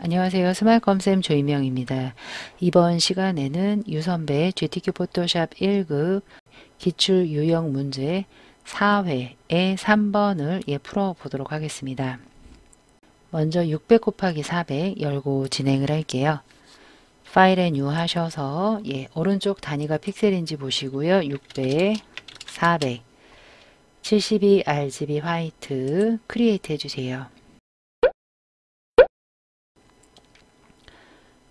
안녕하세요. 스마일컴쌤 조이명입니다. 이번 시간에는 유선배 GTQ 포토샵 1급 기출 유형 문제 4회의 3번을 풀어보도록 하겠습니다. 먼저 600 곱하기 400 열고 진행을 할게요. 파일에 뉴 하셔서 오른쪽 단위가 픽셀인지 보시고요. 600, 400, 72 RGB 화이트 크리에이트 해주세요.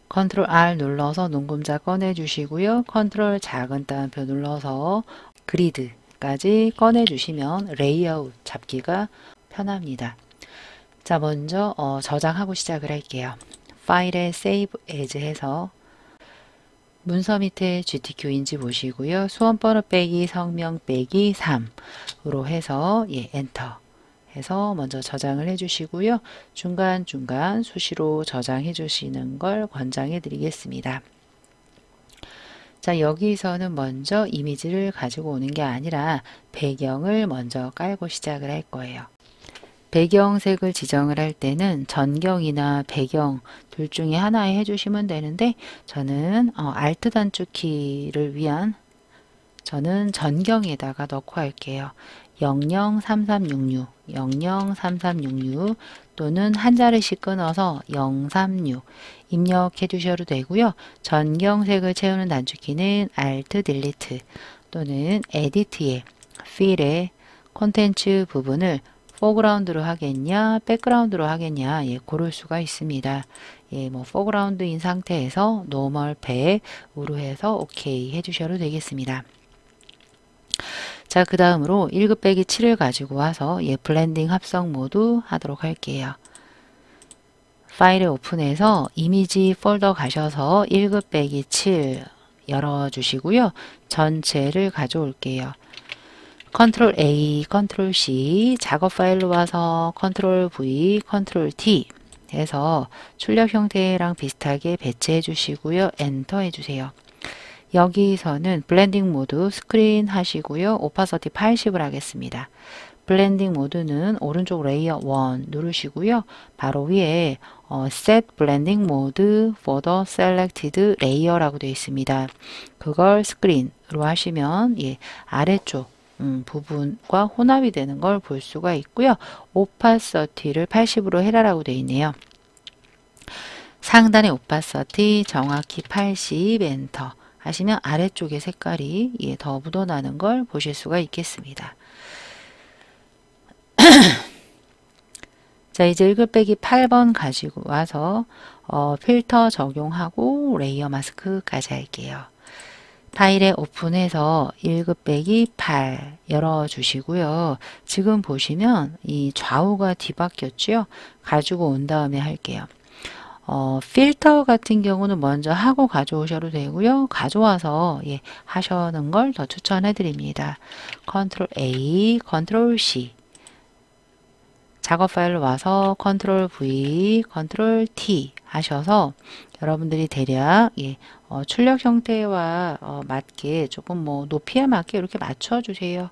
컨트롤 R 눌러서 눈금자 꺼내주시고요. 컨트롤 작은 따옴표 눌러서 그리드까지 꺼내주시면 레이아웃 잡기가 편합니다. 자, 먼저 저장하고 시작을 할게요. 파일에 Save As 해서 문서 밑에 GTQ인지 보시고요. 수험번호 빼기 성명 빼기 3으로 해서 엔터 해서 먼저 저장을 해주시고요. 중간중간 수시로 저장해 주시는 걸 권장해 드리겠습니다. 자, 여기서는 먼저 이미지를 가지고 오는 게 아니라 배경을 먼저 깔고 시작을 할 거예요. 배경색을 지정을 할 때는 전경이나 배경 둘 중에 하나에 해주시면 되는데 저는 Alt 단축키를 위한 저는 전경에다가 넣고 할게요. 003366, 003366 또는 한 자리씩 끊어서 036 입력해 주셔도 되고요. 전경색을 채우는 단축키는 Alt Delete 또는 Edit의 Fill의 콘텐츠 부분을 포그라운드로 하겠냐, 백그라운드로 하겠냐, 고를 수가 있습니다. 포그라운드인 상태에서 노멀 100으로 해서 오케이 해주셔도 되겠습니다. 자, 그 다음으로 1급 빼기 7을 가지고 와서 블렌딩 합성 모드 하도록 할게요. 파일에 오픈해서 이미지 폴더 가셔서 1급 빼기 7 열어주시고요. 전체를 가져올게요. 컨트롤 A, 컨트롤 C, 작업 파일로 와서 컨트롤 V, 컨트롤 T 해서 출력 형태랑 비슷하게 배치해 주시고요. 엔터 해주세요. 여기서는 블렌딩 모드 스크린 하시고요. 오파서티 80을 하겠습니다. 블렌딩 모드는 오른쪽 레이어 1 누르시고요. 바로 위에 Set Blending Mode for the Selected Layer라고 되어 있습니다. 그걸 스크린으로 하시면 아래쪽 부분과 혼합이 되는 걸 볼 수가 있고요. 오파서티를 80으로 해라라고 되어 있네요. 상단의 오파서티 정확히 80 엔터 하시면 아래쪽의 색깔이 더 묻어나는 걸 보실 수가 있겠습니다. 자, 이제 1급 빼기 8번 가지고 와서 필터 적용하고 레이어 마스크까지 할게요. 파일에 오픈해서 1급 빼기 8 열어주시고요. 지금 보시면 이 좌우가 뒤바뀌었죠? 가지고 온 다음에 할게요. 필터 같은 경우는 먼저 하고 가져오셔도 되고요. 가져와서 하시는 걸 더 추천해 드립니다. 컨트롤 A, 컨트롤 C 작업 파일로 와서 컨트롤 V, 컨트롤 T 하셔서 여러분들이 대략 출력 형태와 맞게 조금 높이에 맞게 이렇게 맞춰주세요.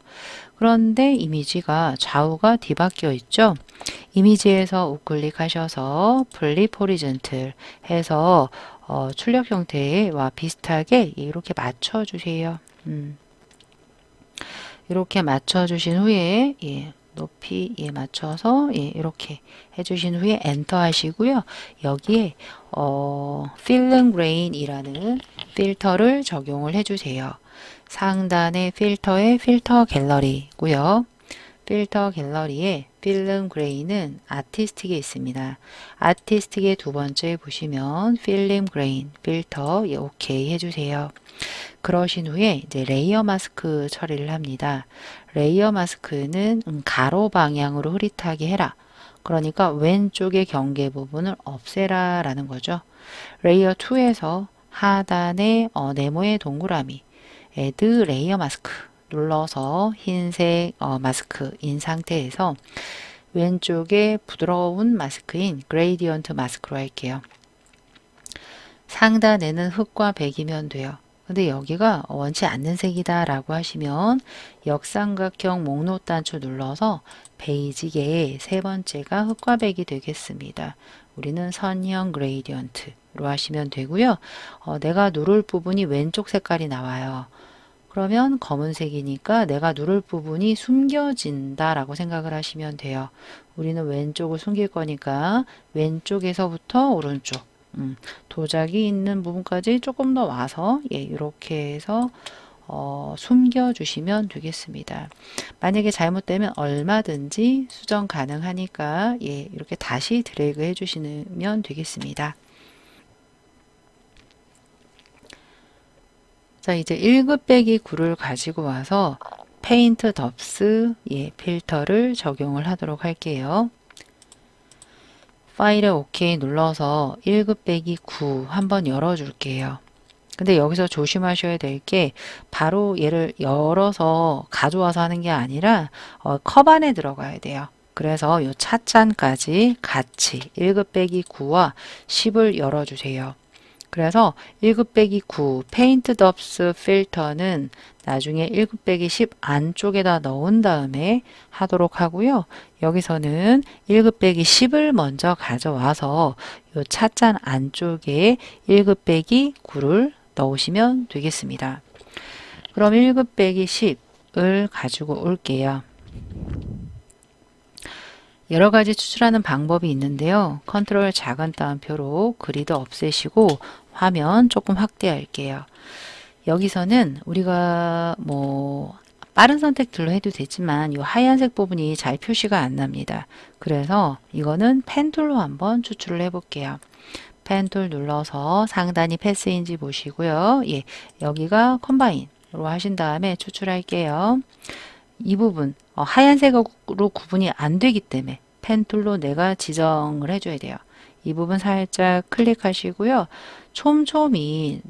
그런데 이미지가 좌우가 뒤바뀌어 있죠. 이미지에서 우클릭 하셔서 플립 호리젠틀 해서 출력 형태와 비슷하게 이렇게 맞춰주세요. 이렇게 맞춰주신 후에 높이에 맞춰서 이렇게 해주신 후에 엔터 하시고요. 여기에 필름 그레인이라는 필터를 적용을 해주세요. 상단의 필터에 필터 갤러리고요. 필터 갤러리에 필름 그레인은 아티스틱에 있습니다. 아티스틱의 두 번째 보시면 필름 그레인 필터 오케이 해주세요. 그러신 후에 이제 레이어 마스크 처리를 합니다. 레이어 마스크는 가로 방향으로 흐릿하게 해라. 그러니까 왼쪽의 경계 부분을 없애라 라는 거죠. 레이어 2에서 하단에 네모의 동그라미 Add 레이어 마스크 눌러서 흰색 마스크인 상태에서 왼쪽에 부드러운 마스크인 그레이디언트 마스크로 할게요. 상단에는 흑과 백이면 돼요. 근데 여기가 원치 않는 색이다 라고 하시면 역삼각형 목록 단추 눌러서 베이직의 세 번째가 흑과백이 되겠습니다. 우리는 선형 그레이디언트로 하시면 되고요. 내가 누를 부분이 왼쪽 색깔이 나와요. 그러면 검은색이니까 내가 누를 부분이 숨겨진다 라고 생각을 하시면 돼요. 우리는 왼쪽을 숨길 거니까 왼쪽에서부터 오른쪽 도자기 있는 부분까지 조금 더 와서 이렇게 해서 숨겨 주시면 되겠습니다. 만약에 잘못되면 얼마든지 수정 가능하니까 이렇게 다시 드래그 해 주시면 되겠습니다. 자, 이제 1급 빼기 9를 가지고 와서 페인트 덥스 필터를 적용을 하도록 할게요. 파일에 OK 눌러서 1급 빼기 9 한번 열어줄게요. 근데 여기서 조심하셔야 될 게 바로 얘를 열어서 가져와서 하는 게 아니라 컵 안에 들어가야 돼요. 그래서 이 찻잔까지 같이 1급 빼기 9와 10을 열어주세요. 그래서 1급 빼기 9 페인트 덥스 필터는 나중에 1급 빼기 10 안쪽에다 넣은 다음에 하도록 하고요. 여기서는 1급 빼기 10을 먼저 가져와서 이 찻잔 안쪽에 1급 빼기 9를 넣으시면 되겠습니다. 그럼 1급 빼기 10을 가지고 올게요. 여러 가지 추출하는 방법이 있는데요. 컨트롤 작은 따옴표로 그리드 없애시고 화면 조금 확대할게요. 여기서는 우리가 빠른 선택들로 해도 되지만 이 하얀색 부분이 잘 표시가 안 납니다. 그래서 이거는 펜 툴로 한번 추출을 해 볼게요. 펜 툴 눌러서 상단이 패스인지 보시고요. 여기가 컴바인으로 하신 다음에 추출할게요. 이 부분 하얀색으로 구분이 안 되기 때문에 펜 툴로 내가 지정을 해줘야 돼요. 이 부분 살짝 클릭하시고요. 촘촘히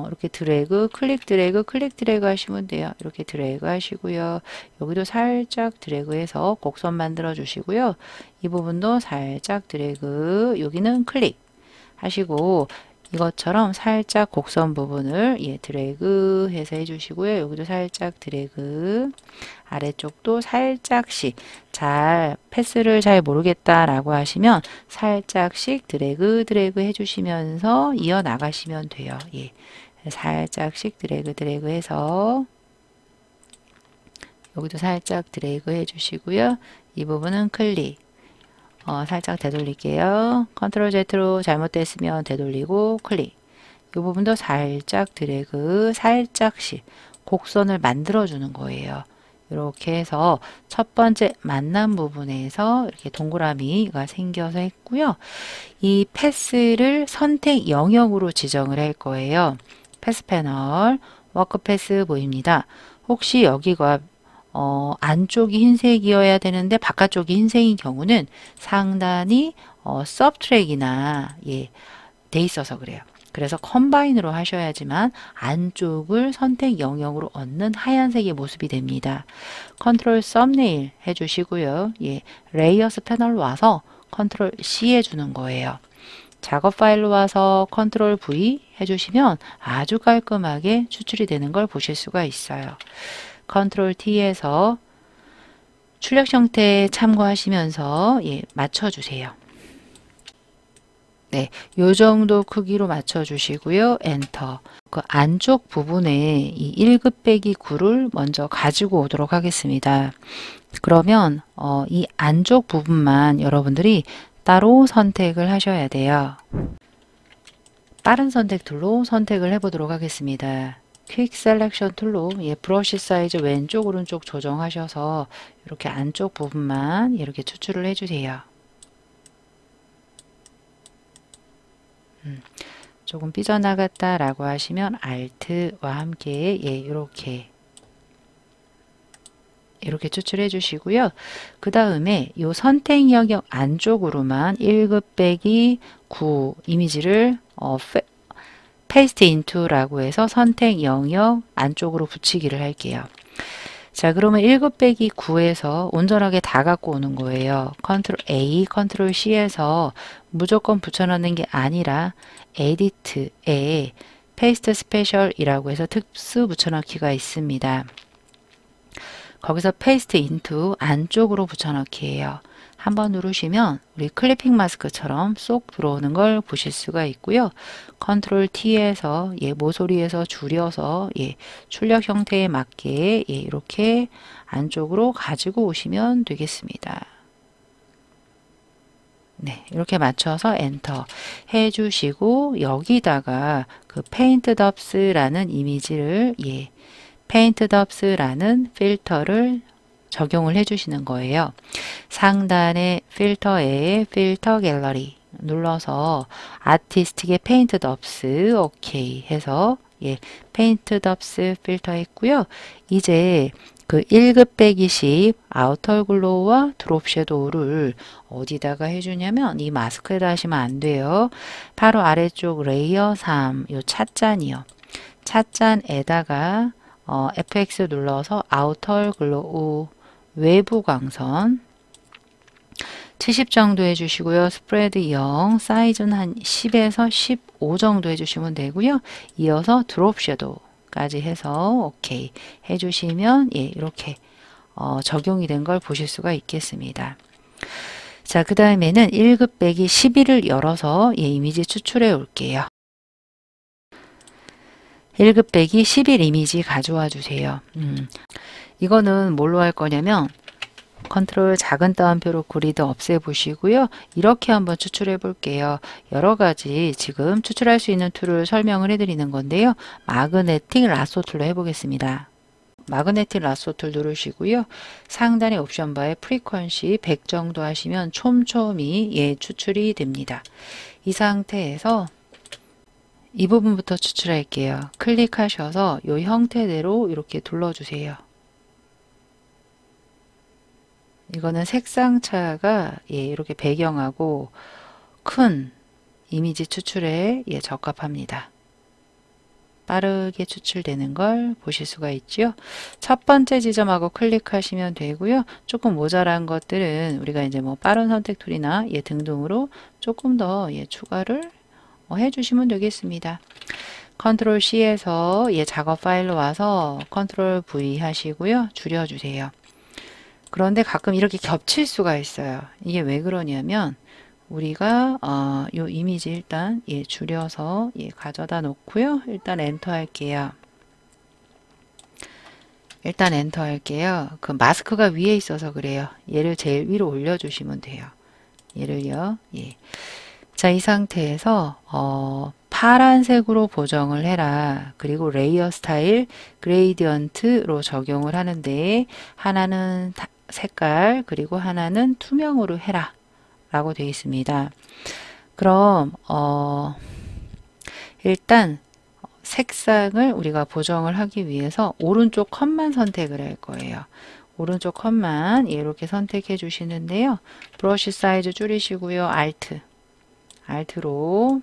이렇게 드래그, 클릭 드래그, 클릭 드래그 하시면 돼요. 이렇게 드래그 하시고요. 여기도 살짝 드래그해서 곡선 만들어 주시고요. 이 부분도 살짝 드래그, 여기는 클릭 하시고 이것처럼 살짝 곡선 부분을 드래그 해서 해주시고요. 여기도 살짝 드래그, 아래쪽도 살짝씩 패스를 잘 모르겠다라고 하시면 살짝씩 드래그 해주시면서 이어나가시면 돼요. 살짝씩 드래그 해서 여기도 살짝 드래그 해주시고요. 이 부분은 클릭. 살짝 되돌릴게요. 컨트롤 Z로 잘못됐으면 되돌리고 클릭. 이 부분도 살짝 드래그, 살짝씩 곡선을 만들어 주는 거예요. 이렇게 해서 첫 번째 만난 부분에서 이렇게 동그라미가 생겨서 했고요. 이 패스를 선택 영역으로 지정을 할 거예요. 패스 패널, 워크 패스 보입니다. 혹시 여기가 안쪽이 흰색이어야 되는데 바깥쪽이 흰색인 경우는 상단이 서브트랙이나 돼 있어서 그래요. 그래서 컴바인으로 하셔야지만 안쪽을 선택 영역으로 얻는 하얀색의 모습이 됩니다. 컨트롤 썸네일 해주시고요. 레이어스 패널로 와서 컨트롤 C 해주는 거예요. 작업 파일로 와서 컨트롤 V 해주시면 아주 깔끔하게 추출이 되는 걸 보실 수가 있어요. 컨트롤 T에서 출력 형태 참고하시면서 맞춰주세요. 네, 요 정도 크기로 맞춰주시고요. 엔터. 그 안쪽 부분에 이 1급 빼기 9를 먼저 가지고 오도록 하겠습니다. 그러면 이 안쪽 부분만 여러분들이 따로 선택을 하셔야 돼요. 빠른 선택 툴로 선택을 해보도록 하겠습니다. 퀵 셀렉션 툴로 브러쉬 사이즈 왼쪽 오른쪽 조정하셔서 이렇게 안쪽 부분만 이렇게 추출을 해주세요. 조금 삐져나갔다 라고 하시면 Alt와 함께 이렇게 추출해 주시고요. 그 다음에 이 선택 영역 안쪽으로만 1급 빼기 9 이미지를 페이스트 인투라고 해서 선택 영역 안쪽으로 붙이기를 할게요. 자, 그러면 1급 빼기 9에서 온전하게 다 갖고 오는 거예요. 컨트롤 A, 컨트롤 C에서 무조건 붙여넣는 게 아니라 에디트에 페이스트 스페셜이라고 해서 특수 붙여넣기가 있습니다. 거기서 페이스트 인투 안쪽으로 붙여넣기예요. 한번 누르시면 우리 클리핑 마스크처럼 쏙 들어오는 걸 보실 수가 있고요. 컨트롤 T에서 모서리에서 줄여서 출력 형태에 맞게 이렇게 안쪽으로 가지고 오시면 되겠습니다. 네, 이렇게 맞춰서 엔터 해주시고 여기다가 그 페인트 덥스라는 이미지를 페인트 덥스라는 필터를 적용을 해주시는 거예요. 상단의 필터에 필터 갤러리 눌러서 아티스틱의 페인트 덥스 오케이 해서 페인트 덥스 필터 했고요. 이제 그 1급 120 아우터 글로우와 드롭 섀도우를 어디다가 해주냐면 이 마스크에다 하시면 안 돼요. 바로 아래쪽 레이어 3 요 찻잔이요. 찻잔에다가 FX 눌러서 아우터 글로우 외부 광선 70 정도 해주시고요. 스프레드 0, 사이즈는 한 10에서 15 정도 해주시면 되고요. 이어서 드롭 섀도우까지 해서 오케이 해주시면 이렇게 적용이 된 걸 보실 수가 있겠습니다. 자, 그 다음에는 1급 빼기 11을 열어서 이미지 추출해 올게요. 1급 빼기 11 이미지 가져와 주세요. 이거는 뭘로 할 거냐면 컨트롤 작은 따옴표로 그리드 없애보시고요. 이렇게 한번 추출해 볼게요. 여러 가지 지금 추출할 수 있는 툴을 설명을 해드리는 건데요. 마그네틱 라소 툴로 해보겠습니다. 마그네틱 라소 툴 누르시고요. 상단의 옵션 바에 프리퀀시 100 정도 하시면 촘촘히 추출이 됩니다. 이 상태에서 이 부분부터 추출할게요. 클릭하셔서 이 형태대로 이렇게 둘러주세요. 이거는 색상차가 이렇게 배경하고 큰 이미지 추출에 적합합니다. 빠르게 추출되는 걸 보실 수가 있죠. 첫 번째 지점하고 클릭하시면 되고요. 조금 모자란 것들은 우리가 이제 뭐 빠른 선택 툴이나 등등으로 조금 더 추가를 해주시면 되겠습니다. 컨트롤 C에서 작업 파일로 와서 컨트롤 V 하시고요. 줄여주세요. 그런데 가끔 이렇게 겹칠 수가 있어요. 이게 왜 그러냐면 우리가 요 이미지 일단 줄여서 가져다 놓고요. 일단 엔터 할게요. 일단 엔터 할게요. 그 마스크가 위에 있어서 그래요. 얘를 제일 위로 올려주시면 돼요. 얘를요. 자, 이 상태에서 파란색으로 보정을 해라. 그리고 레이어 스타일 그레이디언트로 적용을 하는데 하나는 색깔 그리고 하나는 투명으로 해라 라고 되어 있습니다. 그럼 일단 색상을 우리가 보정을 하기 위해서 오른쪽 컷만 선택을 할 거예요. 오른쪽 컷만 이렇게 선택해 주시는데요. 브러쉬 사이즈 줄이시고요. Alt로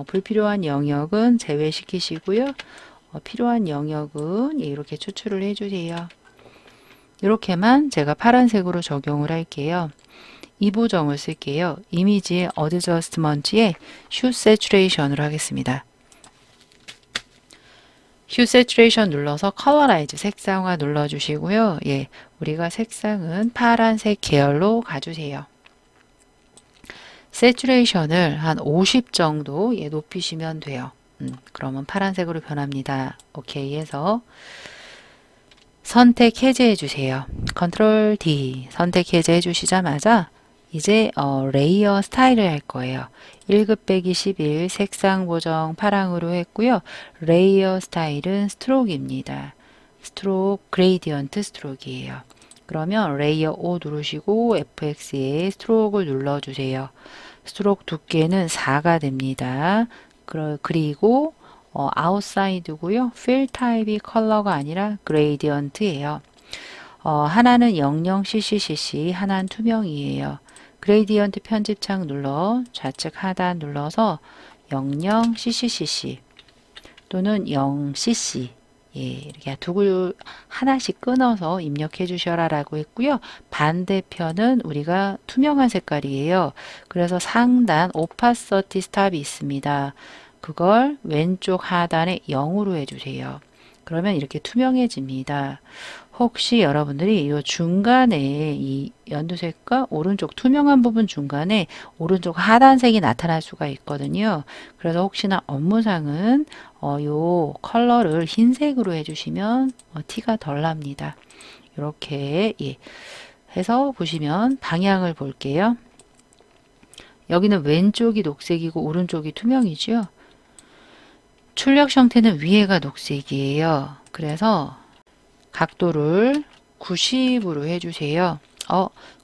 불필요한 영역은 제외시키시고요. 필요한 영역은 이렇게 추출을 해주세요. 이렇게만 제가 파란색으로 적용을 할게요. 이 보정을 쓸게요. 이미지의 어드저스트먼트에 휴 세츄레이션으로 하겠습니다. 휴 세츄레이션 눌러서 컬러라이즈 색상화 눌러주시고요. 우리가 색상은 파란색 계열로 가주세요. 세츄레이션을 한 50 정도 높이시면 돼요. 그러면 파란색으로 변합니다. 오케이 해서 선택 해제해 주세요. 컨트롤 D 선택 해제해 주시자마자 이제 레이어 스타일을 할 거예요. 1급 빼기 11 색상 보정 파랑으로 했고요. 레이어 스타일은 스트로크입니다. 스트로크 그레이디언트 스트로크이에요. 그러면 레이어 5 누르시고 FX에 스트로크를 눌러주세요. 스트로크 두께는 4가 됩니다. 그리고 아웃사이드고요. 필 타입이 컬러가 아니라 그레이디언트예요. 하나는 00CCCC, 하나는 투명이에요. 그레이디언트 편집창 눌러 좌측 하단 눌러서 00CCCC 또는 0cc 이렇게 두 하나씩 끊어서 입력해 주셔라 라고 했고요. 반대편은 우리가 투명한 색깔이에요. 그래서 상단 오파서티 스탑이 있습니다. 그걸 왼쪽 하단에 0으로 해주세요. 그러면 이렇게 투명해집니다. 혹시 여러분들이 이 중간에 이 연두색과 오른쪽 투명한 부분 중간에 오른쪽 하단색이 나타날 수가 있거든요. 그래서 혹시나 업무상은 요 컬러를 흰색으로 해주시면 티가 덜 납니다. 이렇게 해서 보시면 방향을 볼게요. 여기는 왼쪽이 녹색이고 오른쪽이 투명이죠. 출력 형태는 위에가 녹색이에요. 그래서 각도를 90으로 해주세요.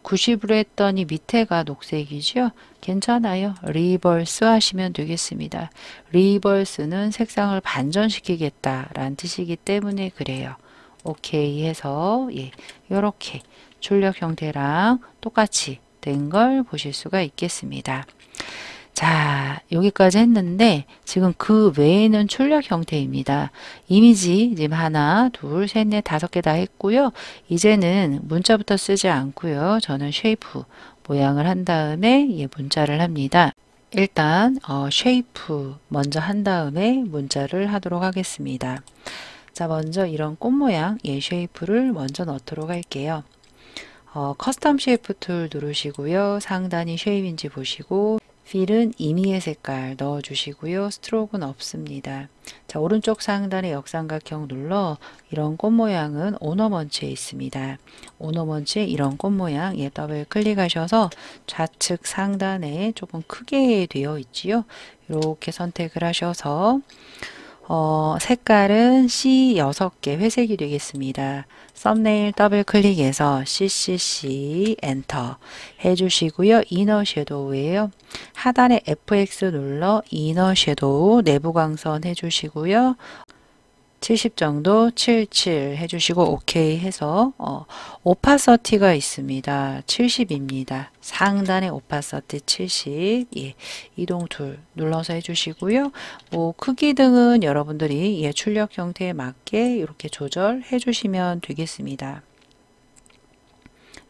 90으로 했더니 밑에가 녹색이죠? 괜찮아요. 리버스 하시면 되겠습니다. 리버스는 색상을 반전시키겠다라는 뜻이기 때문에 그래요. 오케이 해서 이렇게 출력 형태랑 똑같이 된 걸 보실 수가 있겠습니다. 자, 여기까지 했는데 지금 그 외에는 출력 형태입니다. 이미지 지금 하나, 둘, 셋, 넷, 5개 다 했고요. 이제는 문자부터 쓰지 않고요. 저는 쉐이프 모양을 한 다음에 문자를 합니다. 일단 쉐이프 먼저 한 다음에 문자를 하도록 하겠습니다. 자, 먼저 이런 꽃 모양 쉐이프를 먼저 넣도록 할게요. 커스텀 쉐이프 툴 누르시고요. 상단이 쉐입인지 보시고 필은 임의의 색깔 넣어주시고요. 스트로크는 없습니다. 자, 오른쪽 상단의 역삼각형 눌러 이런 꽃 모양은 오너먼치에 있습니다. 오너먼치에 이런 꽃 모양 더블 클릭하셔서 좌측 상단에 조금 크게 되어 있지요. 이렇게 선택을 하셔서 색깔은 C 6개 회색이 되겠습니다. 썸네일 더블 클릭해서 CCC 엔터 해주시고요. 이너 섀도우예요. 하단에 FX 눌러 이너 섀도우 내부 광선 해주시고요. 70 정도 77 해주시고 오케이 해서 오파서티가 있습니다. 70입니다. 상단에 오파서티 70 이동 툴 눌러서 해주시고요. 크기 등은 여러분들이 출력 형태에 맞게 이렇게 조절해 주시면 되겠습니다.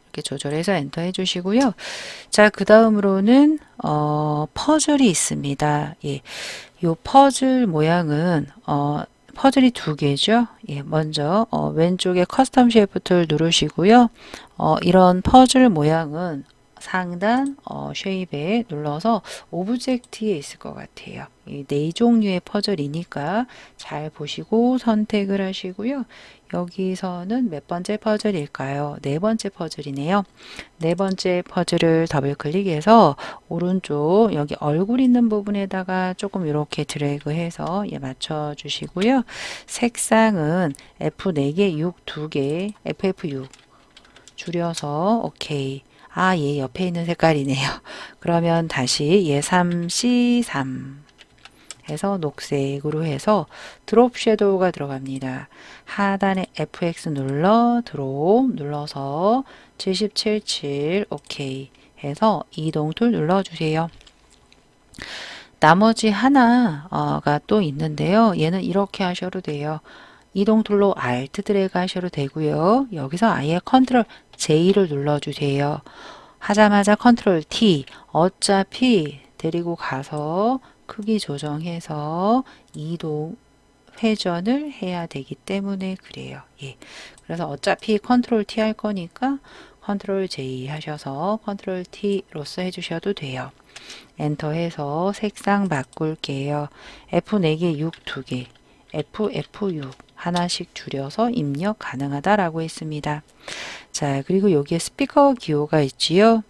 이렇게 조절해서 엔터 해주시고요. 자, 그 다음으로는 퍼즐이 있습니다. 이 퍼즐 모양은 퍼즐이 2개죠. 먼저 왼쪽에 커스텀 쉐이프 툴 누르시고요. 이런 퍼즐 모양은 상단 쉐입에 눌러서 오브젝트에 있을 것 같아요. 네 종류의 퍼즐이니까 잘 보시고 선택을 하시고요. 여기서는 몇 번째 퍼즐일까요? 네 번째 퍼즐이네요. 네 번째 퍼즐을 더블 클릭해서 오른쪽 여기 얼굴 있는 부분에다가 조금 이렇게 드래그해서 맞춰 주시고요. 색상은 F4개, 6 2개, FF6 줄여서 오케이. 얘 옆에 있는 색깔이네요. 그러면 다시 얘 3C3 해서 녹색으로 해서 드롭 섀도우가 들어갑니다. 하단에 FX 눌러 드롭 눌러서 70, 77 오케이 해서 이동 툴 눌러주세요. 나머지 하나가 또 있는데요. 얘는 이렇게 하셔도 돼요. 이동 툴로 Alt 드래그 하셔도 되고요. 여기서 아예 컨트롤 J를 눌러주세요. 하자마자 컨트롤 T 어차피 데리고 가서 크기 조정해서 이동 회전을 해야 되기 때문에 그래요. 그래서 어차피 컨트롤 T 할 거니까 컨트롤 J 하셔서 컨트롤 T로서 해주셔도 돼요. 엔터 해서 색상 바꿀게요. F4개, 6 2개, FF6 하나씩 줄여서 입력 가능하다라고 했습니다. 자, 그리고 여기에 스피커 기호가 있지요.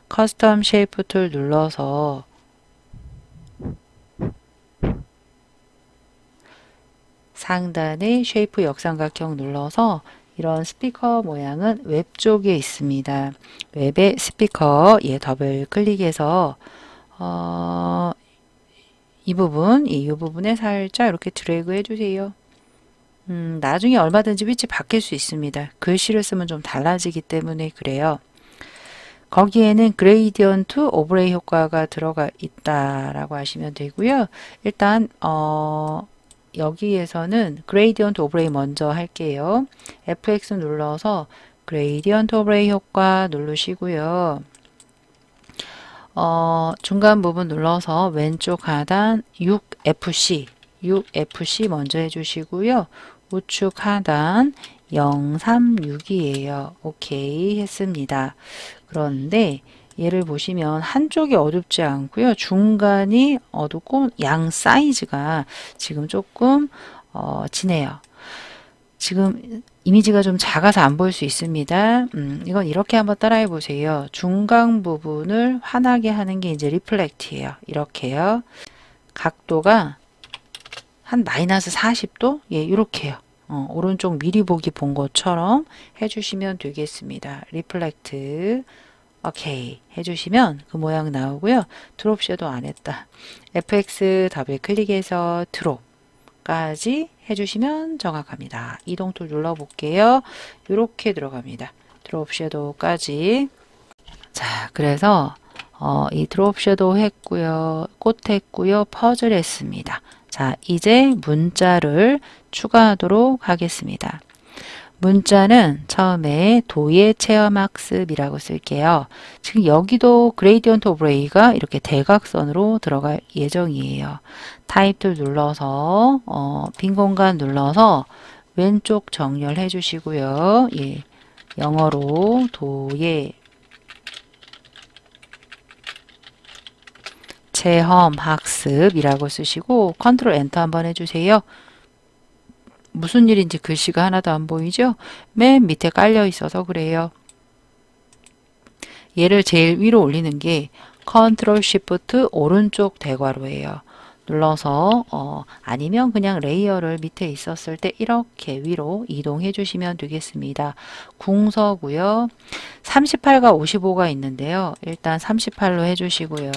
커스텀 쉐이프 툴 눌러서 상단에 쉐이프 역삼각형 눌러서 이런 스피커 모양은 웹 쪽에 있습니다. 웹의 스피커 더블 클릭해서 이 부분에 살짝 이렇게 드래그 해주세요. 나중에 얼마든지 위치 바뀔 수 있습니다. 글씨를 쓰면 좀 달라지기 때문에 그래요. 거기에는 그레이디언트 오브레이 효과가 들어가 있다라고 하시면 되고요. 일단 여기에서는 그레이디언트 오브레이 먼저 할게요. FX 눌러서 그레이디언트 오브레이 효과 누르시고요. 중간 부분 눌러서 왼쪽 하단 6FC, 6FC 먼저 해주시고요. 우측 하단 036이에요. 오케이 했습니다. 그런데 얘를 보시면 한쪽이 어둡지 않고요. 중간이 어둡고 양 사이즈가 지금 조금 진해요. 지금 이미지가 좀 작아서 안 보일 수 있습니다. 이건 이렇게 한번 따라해 보세요. 중간 부분을 환하게 하는 게 이제 리플렉트예요. 이렇게요. 각도가 한 마이너스 40도? 예, 이렇게요. 오른쪽 미리 보기 본 것처럼 해주시면 되겠습니다. 리플렉트. 오케이 해주시면 그 모양 나오고요. 드롭 섀도우 안 했다. FX 더블 클릭해서 드롭까지 해주시면 정확합니다. 이동 툴 눌러볼게요. 이렇게 들어갑니다. 드롭 섀도우까지. 자, 그래서 이 드롭 섀도우 했고요. 꽃 했고요. 퍼즐 했습니다. 자, 이제 문자를 추가하도록 하겠습니다. 문자는 처음에 도예 체험학습이라고 쓸게요. 지금 여기도 그레이디언트 오브레이가 이렇게 대각선으로 들어갈 예정이에요. 타입 툴 눌러서 빈 공간 눌러서 왼쪽 정렬해 주시고요. 예, 영어로 도예 체험학습이라고 쓰시고 컨트롤 엔터 한번 해주세요. 무슨 일인지 글씨가 하나도 안 보이죠? 맨 밑에 깔려 있어서 그래요. 얘를 제일 위로 올리는 게 컨트롤 쉬프트 오른쪽 대괄호예요. 눌러서 아니면 그냥 레이어를 밑에 있었을 때 이렇게 위로 이동해 주시면 되겠습니다. 궁서고요. 38과 55가 있는데요. 일단 38로 해주시고요.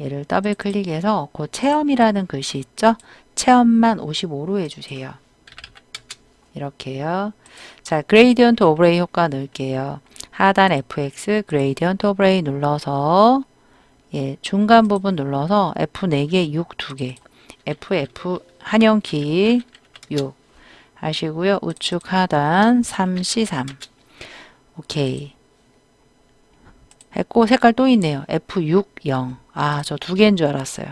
얘를 더블 클릭해서 그 체험이라는 글씨 있죠? 체험만 55로 해주세요. 이렇게요. 자, 그레이디언트 오브레이 효과 넣을게요. 하단 FX 그레이디언트 오브레이 눌러서 예, 중간 부분 눌러서 F 4개, 6 2개. F 한영키 6 하시고요. 우측 하단 3C3. 오케이. 했고 색깔 또 있네요. F6 0. 아, 저 2개인 줄 알았어요.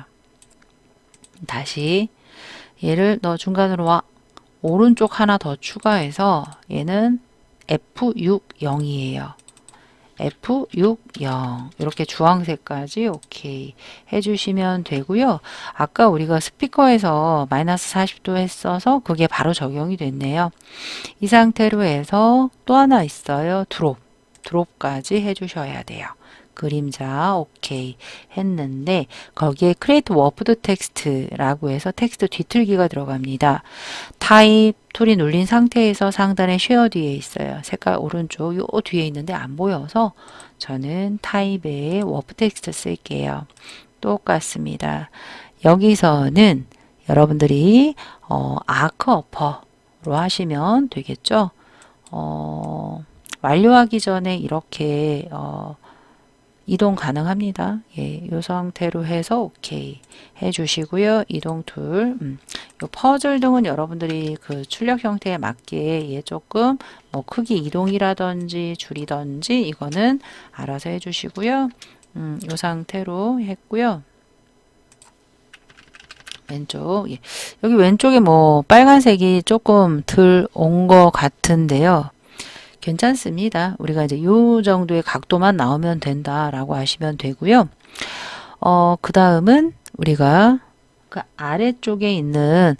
다시 얘를 중간으로 와 오른쪽 하나 더 추가해서 얘는 F60이에요. F60 이렇게 주황색까지 오케이 해주시면 되고요. 아까 우리가 스피커에서 마이너스 40도 했어서 그게 바로 적용이 됐네요. 이 상태로 해서 또 하나 있어요. 드롭까지 해주셔야 돼요. 그림자 오케이 했는데 거기에 create warped text라고 해서 텍스트 뒤틀기가 들어갑니다. 타입 툴이 눌린 상태에서 상단에 쉐어 뒤에 있어요. 색깔 오른쪽 요 뒤에 있는데 안 보여서 저는 타입에 warp 텍스트 쓸게요. 똑같습니다. 여기서는 여러분들이 아크 어퍼로 하시면 되겠죠. 완료하기 전에 이렇게 이동 가능합니다. 예, 이 상태로 해서 오케이 해주시고요. 이동 툴. 요 퍼즐 등은 여러분들이 그 출력 형태에 맞게 예, 조금 뭐 크기 이동이라든지 줄이든지 이거는 알아서 해주시고요. 이 상태로 했고요. 왼쪽. 예. 여기 왼쪽에 뭐 빨간색이 조금 덜 온 것 같은데요. 괜찮습니다. 우리가 이제 이 정도의 각도만 나오면 된다라고 하시면 되고요. 그 다음은 우리가 그 아래쪽에 있는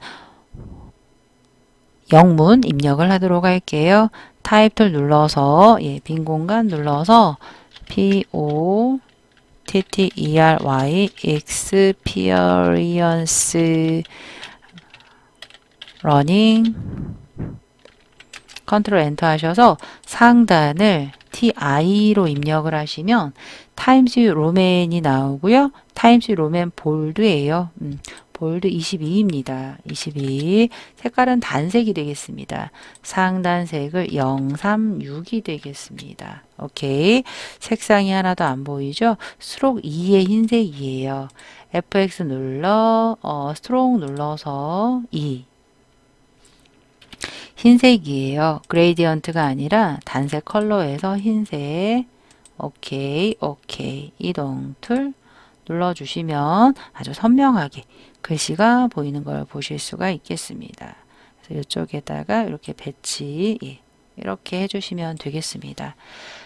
영문 입력을 하도록 할게요. 타입 툴 눌러서 예, 빈 공간 눌러서 POTTERY experience running 컨트롤 엔터 하셔서 상단을 TI로 입력을 하시면 타임스 로맨이 나오고요. 타임스 로맨 볼드예요. 볼드 22입니다. 22. 색깔은 단색이 되겠습니다. 상단색을 036이 되겠습니다. 오케이. 색상이 하나도 안 보이죠? 스트로크 2의 흰색이에요. FX 눌러 스트로크 눌러서 2. 흰색이에요. 그레이디언트가 아니라 단색 컬러에서 흰색. 오케이, 오케이. 이동 툴 눌러주시면 아주 선명하게 글씨가 보이는 걸 보실 수가 있겠습니다. 그래서 이쪽에다가 이렇게 배치, 예, 이렇게 해주시면 되겠습니다.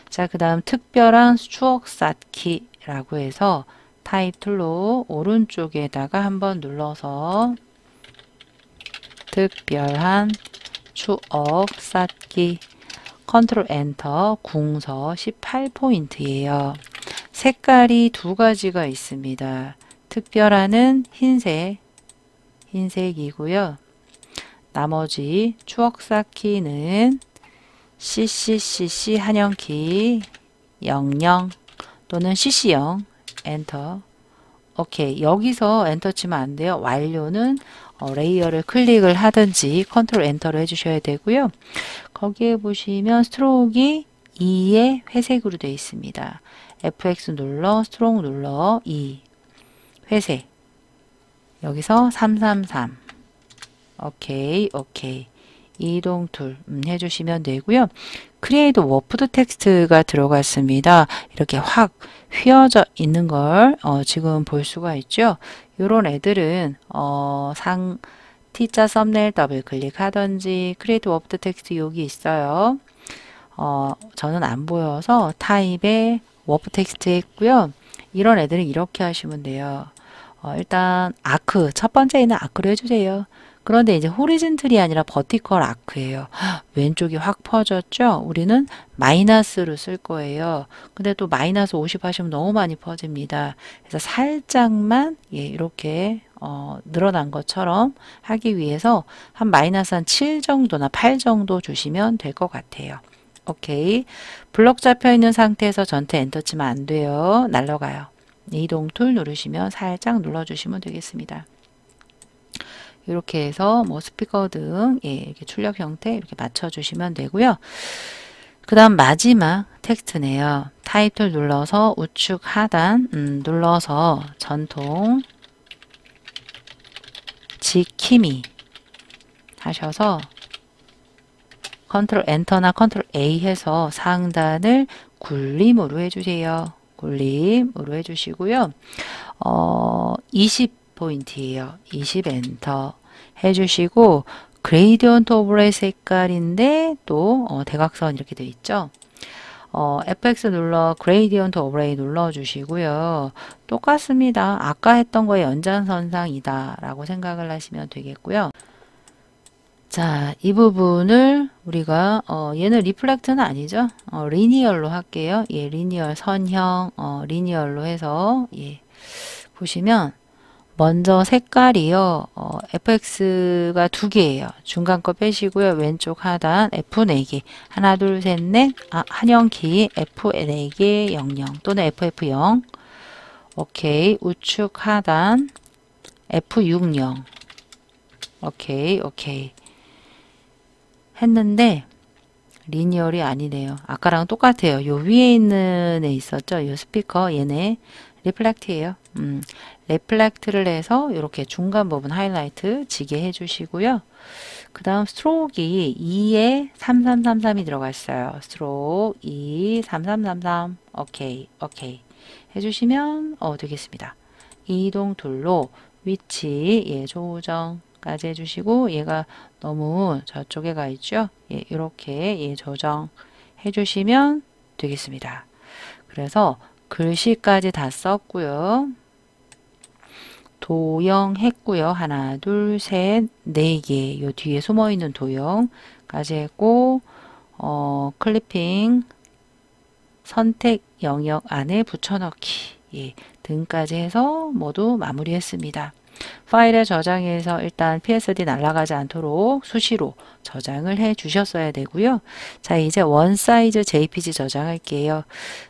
자, 그 다음 특별한 추억 쌓기라고 해서 타입 툴로 오른쪽에다가 한번 눌러서 특별한 추억 쌓기 컨트롤 엔터 궁서 18포인트예요. 색깔이 두 가지가 있습니다. 특별한은 흰색이고요. 나머지 추억 쌓기는 CCCC 한영키 00 또는 CC0 엔터. 오케이. 여기서 엔터 치면 안 돼요. 완료는 레이어를 클릭을 하든지 컨트롤 엔터를 해주셔야 되고요. 거기에 보시면 스트로크가 2의 회색으로 되어 있습니다. FX 눌러 스트로크 눌러 2 회색. 여기서 333 오케이 오케이. 이동 툴 해주시면 되고요. 크리에이트 워프드 텍스트가 들어갔습니다. 이렇게 확 휘어져 있는 걸 지금 볼 수가 있죠. 이런 애들은 T자 썸네일 더블 클릭하든지 크리에이트 워프드 텍스트 여기 있어요. 저는 안 보여서 타입에 워프 텍스트 했고요. 이런 애들은 이렇게 하시면 돼요. 일단 아크 첫 번째에는 아크로 해주세요. 그런데 이제 호리즌틀이 아니라 버티컬 아크예요. 왼쪽이 확 퍼졌죠? 우리는 마이너스로 쓸 거예요. 근데 또 마이너스 50 하시면 너무 많이 퍼집니다. 그래서 살짝만 이렇게 늘어난 것처럼 하기 위해서 한 마이너스 한 7 정도나 8 정도 주시면 될 것 같아요. 오케이. 블럭 잡혀 있는 상태에서 전체 엔터 치면 안 돼요. 날라가요. 이동 툴 누르시면 살짝 눌러주시면 되겠습니다. 이렇게 해서 뭐 스피커 등 이렇게 출력 형태 이렇게 맞춰주시면 되고요. 그 다음 마지막 텍스트네요. 타입 툴 눌러서 우측 하단 눌러서 전통 지킴이 하셔서 컨트롤 엔터나 컨트롤 A 해서 상단을 굴림으로 해주세요. 굴림으로 해주시고요. 20포인트예요. 20 엔터 해주시고 그레이디언트 오버레이 색깔인데 또 대각선 이렇게 되어 있죠. FX 눌러 그레이디언트 오버레이 눌러주시고요. 똑같습니다. 아까 했던 거의 연장선상이다 라고 생각을 하시면 되겠고요. 자, 이 부분을 우리가 얘는 리플렉트는 아니죠. 리니얼로 할게요. 예, 리니얼 선형 리니얼로 해서 보시면 먼저 색깔이요. FX가 두 개예요. 중간 거 빼시고요. 왼쪽 하단 F 4개. 하나, 둘, 셋, 넷. 한영키 F 4개 00 또는 FF0. 오케이. 우측 하단 F60. 오케이. 오케이. 했는데 리니얼이 아니네요. 아까랑 똑같아요. 요 위에 있는 애 있었죠? 요 스피커 얘네 리플렉트예요. 리플렉트를 해서 이렇게 중간 부분 하이라이트 지게 해주시고요. 그 다음 스트로크가 2에 3333이 들어가 있어요. 스트로크 2, 3333 오케이 오케이 해주시면 되겠습니다. 이동 툴로 위치 조정까지 해주시고 얘가 너무 저쪽에 가 있죠. 이렇게 조정 해주시면 되겠습니다. 그래서 글씨까지 다 썼고요. 도형했고요. 하나, 둘, 셋, 네 개. 요 뒤에 숨어있는 도형까지 했고 클리핑 선택 영역 안에 붙여넣기 등까지 해서 모두 마무리했습니다. 파일에 저장해서 일단 PSD 날아가지 않도록 수시로 저장을 해 주셨어야 되고요. 자, 이제 원 사이즈 JPG 저장할게요.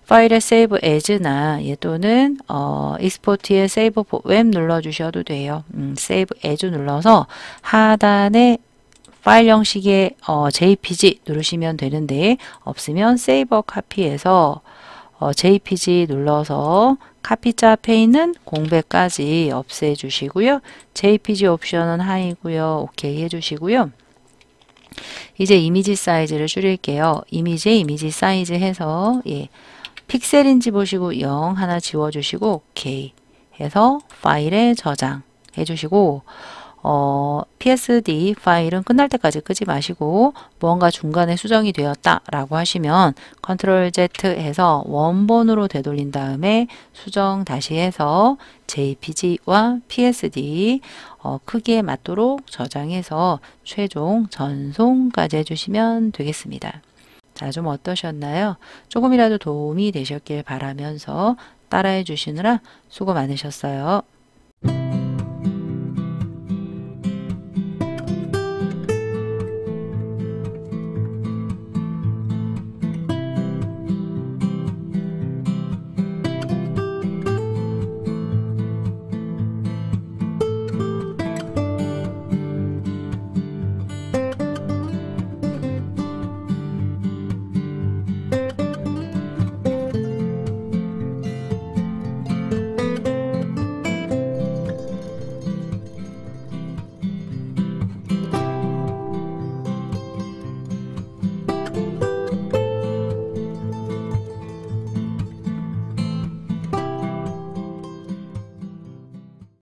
파일에 Save As나 또는 익스포트에 Save Web 눌러주셔도 돼요. Save As 눌러서 하단에 파일 형식의 JPG 누르시면 되는데 없으면 Save Copy에서 JPG 눌러서 카피자 앞에 있는 공백까지 없애주시고요. JPG 옵션은 하이고요. 오케이 해주시고요. 이제 이미지 사이즈를 줄일게요. 이미지 사이즈 해서 픽셀인지 보시고 0 하나 지워주시고 오케이 해서 파일에 저장해 주시고 PSD 파일은 끝날 때까지 끄지 마시고 무언가 중간에 수정이 되었다 라고 하시면 컨트롤 Z 해서 원본으로 되돌린 다음에 수정 다시 해서 JPG와 PSD 크기에 맞도록 저장해서 최종 전송까지 해주시면 되겠습니다. 자, 좀 어떠셨나요? 조금이라도 도움이 되셨길 바라면서 따라해 주시느라 수고 많으셨어요.